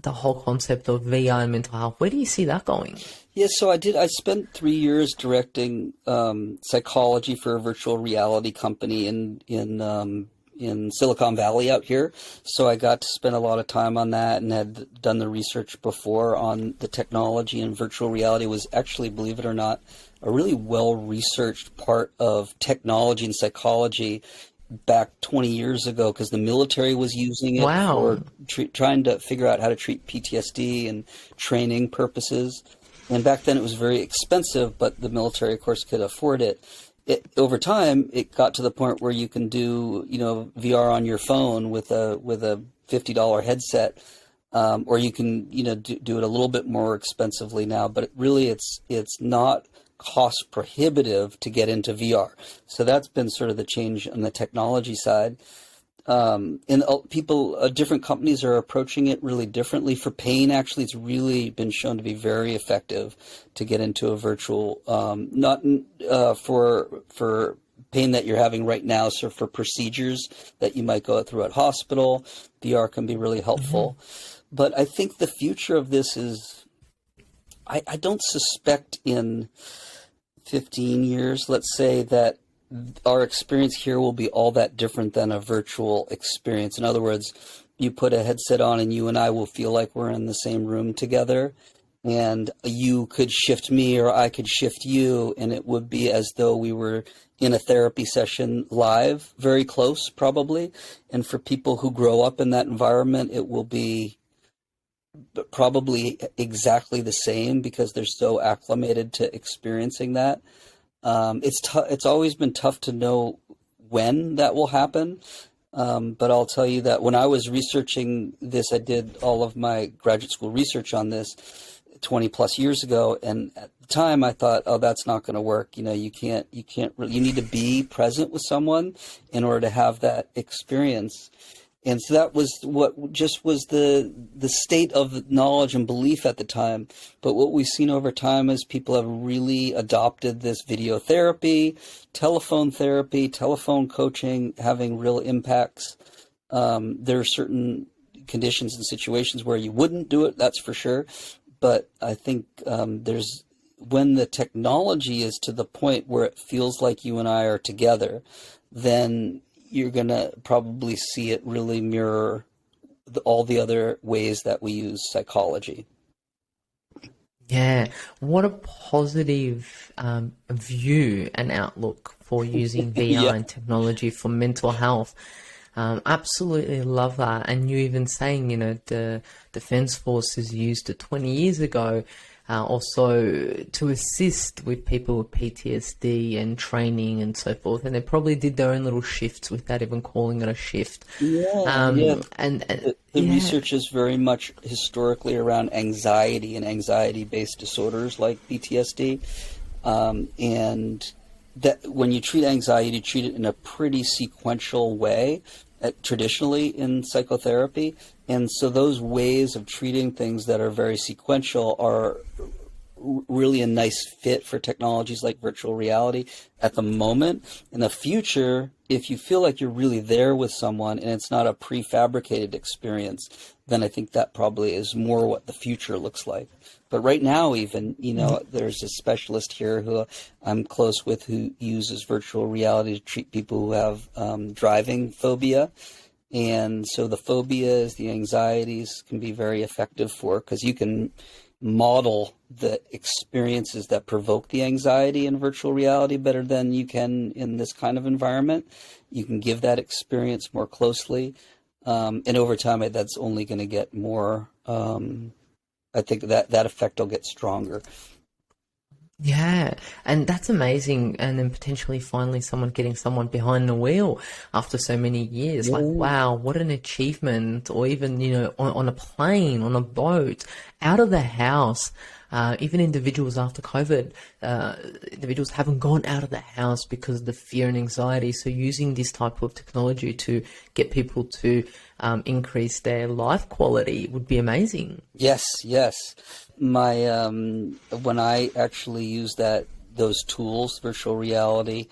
the whole concept of VR and mental health? Where do you see that going?
Yeah, so I spent 3 years directing psychology for a virtual reality company in Silicon Valley out here. So I got to spend a lot of time on that and had done the research before on the technology, and virtual reality was actually, believe it or not, a really well-researched part of technology and psychology back 20 years ago, because the military was using it for trying to figure out how to treat PTSD and training purposes. And back then it was very expensive, but the military, of course, could afford it. Over time, it got to the point where you can do, VR on your phone with a $50 headset, or you can, do it a little bit more expensively now. But it's not cost prohibitive to get into VR. So that's been sort of the change on the technology side. And different companies are approaching it really differently. For pain, actually, it's really been shown to be very effective to get into a virtual, not for pain that you're having right now. So for procedures that you might go through at hospital, VR can be really helpful. But I think the future of this is, I don't suspect in 15 years, let's say, that our experience here will be all that different than a virtual experience. In other words, you put a headset on and you and I will feel like we're in the same room together, and you could shift me or I could shift you, and it would be as though we were in a therapy session live, very close probably. And for people who grow up in that environment, it will be probably exactly the same because they're so acclimated to experiencing that. It's always been tough to know when that will happen. But I'll tell you that when I was researching this, I did all of my graduate school research on this 20 plus years ago. And at the time I thought, oh, that's not going to work. You know, you need to be present with someone in order to have that experience. And so that was what just was the state of knowledge and belief at the time. But what we've seen over time is people have really adopted this video therapy, telephone coaching, having real impacts. There are certain conditions and situations where you wouldn't do it, that's for sure. But I think when the technology is to the point where it feels like you and I are together, then you're going to probably see it really mirror all the other ways that we use psychology.
Yeah, what a positive view and outlook for using VR
Yeah.
and technology for mental health. Absolutely love that. And you even saying, you know, the Defense Forces used it 20 years ago, also to assist with people with PTSD and training and so forth. And they probably did their own little shifts without even calling it a shift.
Yeah.
And
The
yeah.
research is very much historically around anxiety and anxiety-based disorders like PTSD. And that when you treat anxiety, you treat it in a pretty sequential way, traditionally in psychotherapy. And so those ways of treating things that are very sequential are really a nice fit for technologies like virtual reality at the moment. In the future, if you feel like you're really there with someone and it's not a prefabricated experience, then I think that probably is more what the future looks like. But right now, even, you know, there's a specialist here who I'm close with who uses virtual reality to treat people who have driving phobia. And so the phobias, the anxieties can be very effective for, because you can model the experiences that provoke the anxiety in virtual reality better than you can in this kind of environment. You can give that experience more closely. And over time, that's only going to get more, I think that effect will get stronger.
Yeah, and that's amazing. And then potentially finally someone getting someone behind the wheel after so many years. Like,
Yeah.
wow, what an achievement. Or even, you know, on a plane, on a boat, out of the house. Even individuals after COVID, individuals haven't gone out of the house because of the fear and anxiety. So using this type of technology to get people to increase their life quality would be amazing.
Yes, yes. My when I actually used those tools, virtual reality,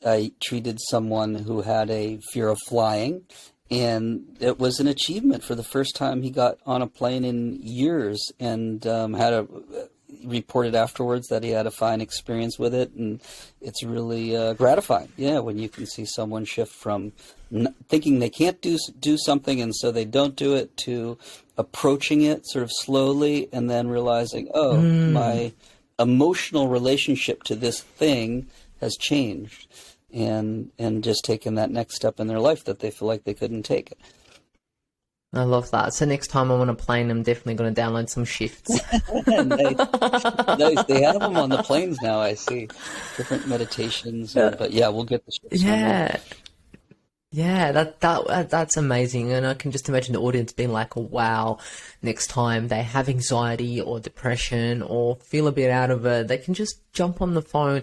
I treated someone who had a fear of flying, and it was an achievement. For the first time, he got on a plane in years, and reported afterwards that he had a fine experience with it, and it's really gratifying. Yeah, when you can see someone shift from thinking they can't do something, and so they don't do it, to approaching it sort of slowly, and then realizing, oh, my emotional relationship to this thing has changed, and just taking that next step in their life that they feel like they couldn't take.
I love that. So next time I'm on a plane, I'm definitely going to download some shifts.
Nice. They have them on the planes now, I see. Different meditations. But yeah, we'll get the shifts on there.
Yeah. Yeah, that's amazing. And I can just imagine the audience being like, wow, next time they have anxiety or depression or feel a bit out of it, they can just jump on the phone,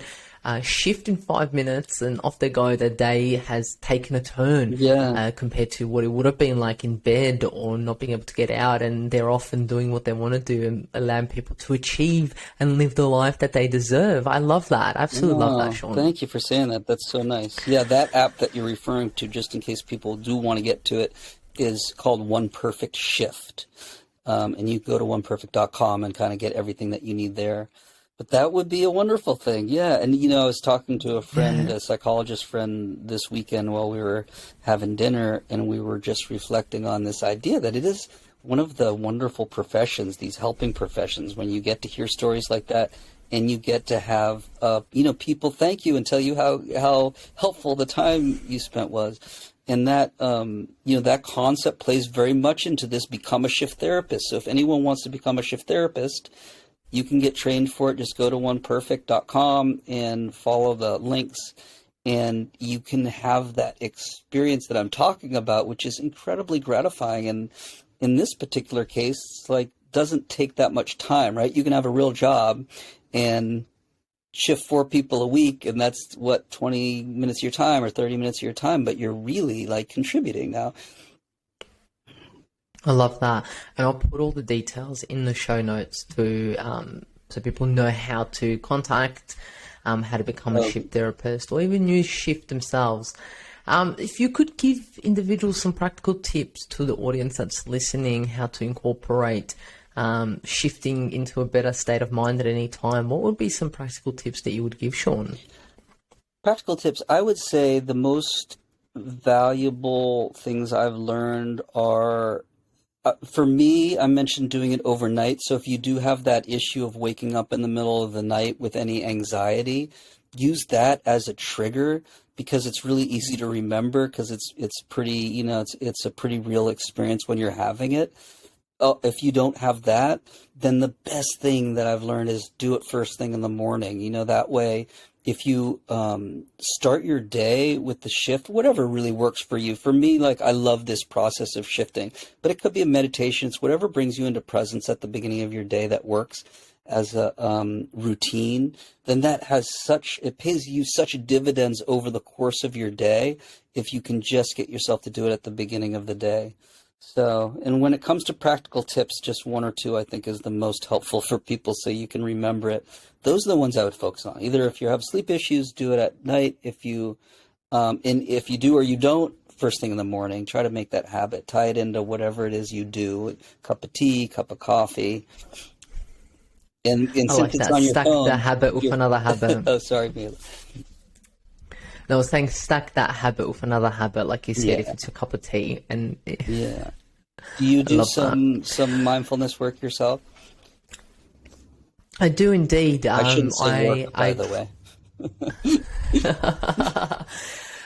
shift in 5 minutes, and off they go. Their day has taken a turn,
Yeah.
compared to what it would have been like in bed or not being able to get out. And they're often doing what they want to do and allowing people to achieve and live the life that they deserve. I love that. I absolutely love that, Sean.
Thank you for saying that. That's so nice. Yeah, that app that you're referring to, just in case people do want to get to it, is called One Perfect Shift. and you go to oneperfect.com and kind of get everything that you need there. But that would be a wonderful thing. Yeah. And, I was talking to a friend, a psychologist friend this weekend while we were having dinner, and we were just reflecting on this idea that it is one of the wonderful professions, these helping professions, when you get to hear stories like that and you get to have, people thank you and tell you how helpful the time you spent was. And that, that concept plays very much into this become a shift therapist. So if anyone wants to become a shift therapist, you can get trained for it. Just go to oneperfect.com and follow the links, and you can have that experience that I'm talking about, which is incredibly gratifying. And in this particular case, doesn't take that much time, right? You can have a real job and shift 4 people a week, and that's 20 minutes of your time or 30 minutes of your time, but you're really contributing now.
I love that. And I'll put all the details in the show notes to so people know how to contact, how to become a shift therapist, or even use shift themselves. If you could give individuals some practical tips to the audience that's listening, how to incorporate shifting into a better state of mind at any time, what would be some practical tips that you would give, Sean?
Practical tips. I would say the most valuable things I've learned are, for me, I mentioned doing it overnight. So if you do have that issue of waking up in the middle of the night with any anxiety, use that as a trigger, because it's really easy to remember, because it's pretty, it's a pretty real experience when you're having it. If you don't have that, then the best thing that I've learned is do it first thing in the morning. That way, if you start your day with the shift, whatever really works for you. For me, I love this process of shifting, but it could be a meditation. It's whatever brings you into presence at the beginning of your day that works as a routine. Then that it pays you such dividends over the course of your day if you can just get yourself to do it at the beginning of the day. So, and when it comes to practical tips, just 1 or 2, I think, is the most helpful for people so you can remember it. Those are the ones I would focus on. Either if you have sleep issues, do it at night. If you do or you don't, first thing in the morning, try to make that habit. Tie it into whatever it is you do. Cup of tea, cup of coffee. And
I
since
like
it's
that.
on your
Stack
phone,
the habit with another habit.
Oh, sorry, Mila.
No, I was saying stack that habit with another habit, like you said,
Yeah.
if it's a cup of tea. And
Yeah. Do you do some mindfulness work yourself?
I do indeed.
I shouldn't say work, by the way.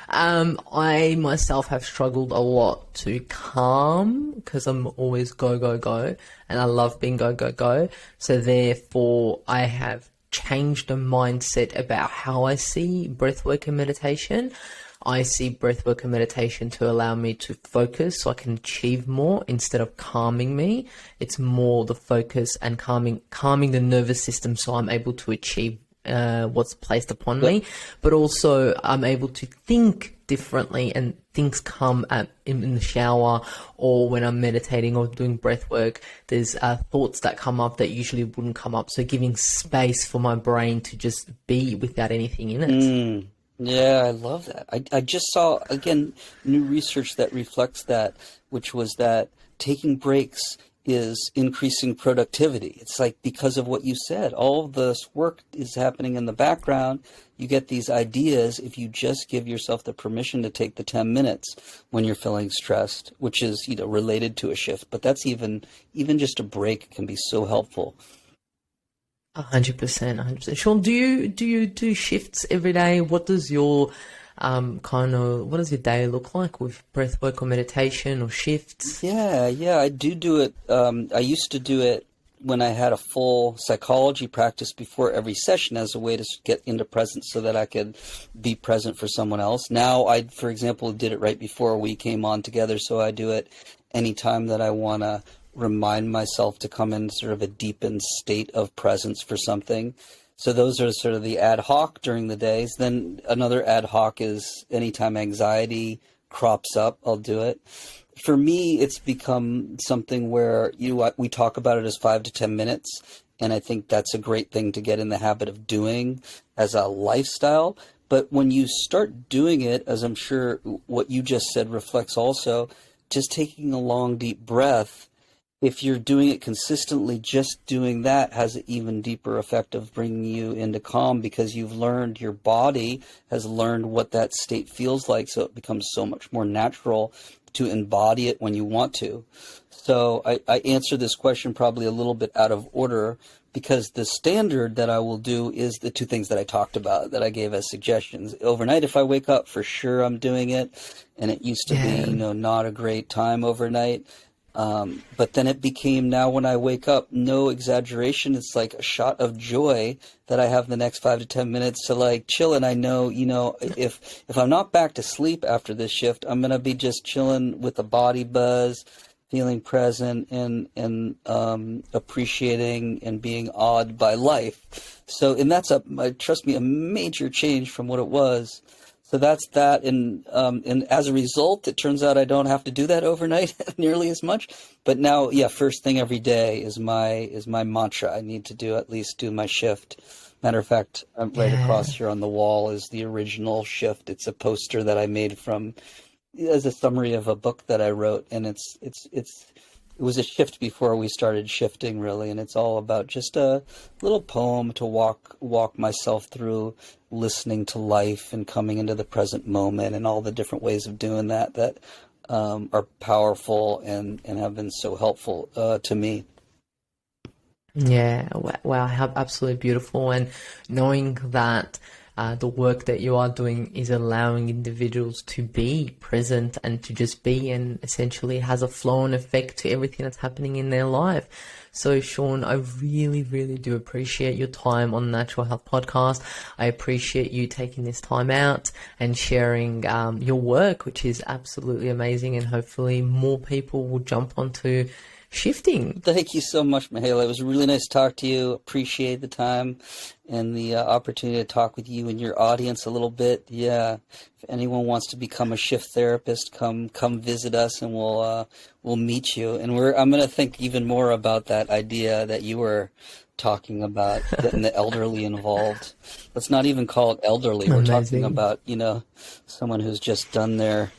I myself have struggled a lot to calm, because I'm always go, go, go, and I love being go, go, go. So therefore, I have changed the mindset about how I see breathwork and meditation. I see breathwork and meditation to allow me to focus so I can achieve more instead of calming me. It's more the focus and calming the nervous system so I'm able to achieve what's placed upon me, but also I'm able to think differently, and things come in the shower or when I'm meditating or doing breath work. There's thoughts that come up that usually wouldn't come up. So giving space for my brain to just be without anything in it.
Yeah, I love that. I just saw, again, new research that reflects that, which was that taking breaks is increasing productivity. It's because of what you said, all of this work is happening in the background. You get these ideas if you just give yourself the permission to take the 10 minutes when you're feeling stressed, which is, related to a shift. But that's even just a break can be so helpful.
100%, 100%. Sean, do you do shifts every day? What does your what does your day look like with breathwork or meditation or shifts?
Yeah, I do it. I used to do it when I had a full psychology practice before every session as a way to get into presence so that I could be present for someone else. Now I, for example, did it right before we came on together, so I do it anytime that I want to remind myself to come in sort of a deepened state of presence for something. So those are sort of the ad hoc during the days. Then another ad hoc is anytime anxiety crops up, I'll do it. For me, it's become something where we talk about it as 5 to 10 minutes, and I think that's a great thing to get in the habit of doing as a lifestyle. But when you start doing it, as I'm sure what you just said reflects also, just taking a long, deep breath, if you're doing it consistently, just doing that has an even deeper effect of bringing you into calm, because you've learned, your body has learned what that state feels like, so it becomes so much more natural to embody it when you want to. So I answer this question probably a little bit out of order, because the standard that I will do is the two things that I talked about, that I gave as suggestions. Overnight, if I wake up, for sure I'm doing it. And it used to be, not a great time overnight. But then it became, now when I wake up, no exaggeration, it's like a shot of joy that I have the next 5 to 10 minutes to like chill. And I know, if I'm not back to sleep after this shift, I'm going to be just chilling with a body buzz, feeling present and appreciating and being awed by life. So, and that's trust me, a major change from what it was. So that's that, and as a result, it turns out I don't have to do that overnight nearly as much. But now, first thing every day is my mantra. I need to at least do my shift. Matter of fact, right across here on the wall is the original shift. It's a poster that I made as a summary of a book that I wrote, and it was a shift before we started shifting, really, and it's all about just a little poem to walk myself through, listening to life and coming into the present moment, and all the different ways of doing that are powerful and have been so helpful to me.
Yeah, wow, how absolutely beautiful. And knowing that the work that you are doing is allowing individuals to be present and to just be, and essentially has a flow and effect to everything that's happening in their life. So Sean, I really, really do appreciate your time on the Natural Health Podcast. I appreciate you taking this time out and sharing your work, which is absolutely amazing, and hopefully more people will jump onto shifting.
Thank you so much, Mihaela. It was really nice to talk to you. Appreciate the time and the opportunity to talk with you and your audience a little bit. Yeah, if anyone wants to become a shift therapist, come visit us, and we'll meet you. And I'm going to think even more about that idea that you were talking about, getting the elderly involved. Let's not even call it elderly. We're talking about someone who's just done their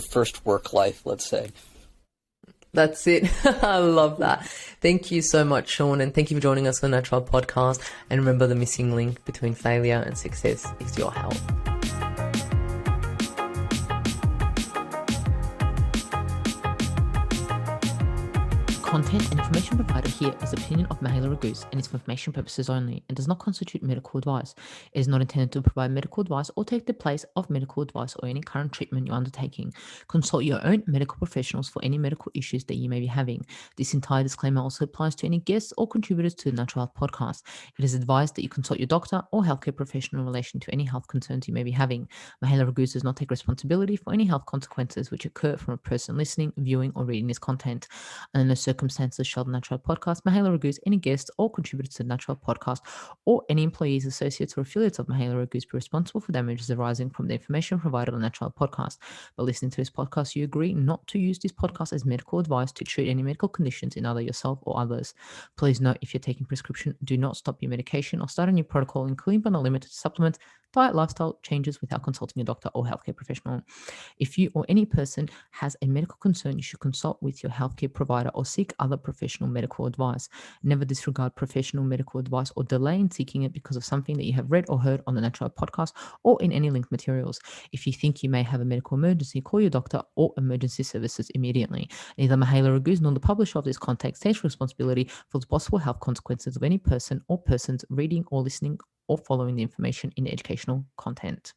first work life, let's say.
That's it. I love that. Thank you so much, Sean, and thank you for joining us on the Natural Podcast. And remember, the missing link between failure and success is your health. Content and information provided here is the opinion of Mihaela Raguse and is for information purposes only and does not constitute medical advice. It is not intended to provide medical advice or take the place of medical advice or any current treatment you're undertaking. Consult your own medical professionals for any medical issues that you may be having. This entire disclaimer also applies to any guests or contributors to the Natural Health Podcast. It is advised that you consult your doctor or healthcare professional in relation to any health concerns you may be having. Mihaela Raguse does not take responsibility for any health consequences which occur from a person listening, viewing, or reading this content. And in the circumstances shall the Natural Podcast, Mihaela Raguse, any guests or contributors to the Natural Podcast, or any employees, associates, or affiliates of Mihaela Raguse be responsible for damages arising from the information provided on the Natural Podcast. By listening to this podcast, you agree not to use this podcast as medical advice to treat any medical conditions in either yourself or others. Please note, if you're taking prescription, do not stop your medication or start a new protocol, including but not limited to supplements, diet, lifestyle changes without consulting a doctor or healthcare professional. If you or any person has a medical concern, you should consult with your healthcare provider or seek other professional medical advice. Never disregard professional medical advice or delay in seeking it because of something that you have read or heard on the Natural Podcast or in any linked materials. If you think you may have a medical emergency, call your doctor or emergency services immediately. Neither Mihaela Raguse nor the publisher of this content takes responsibility for the possible health consequences of any person or persons reading or listening or following the information in educational content.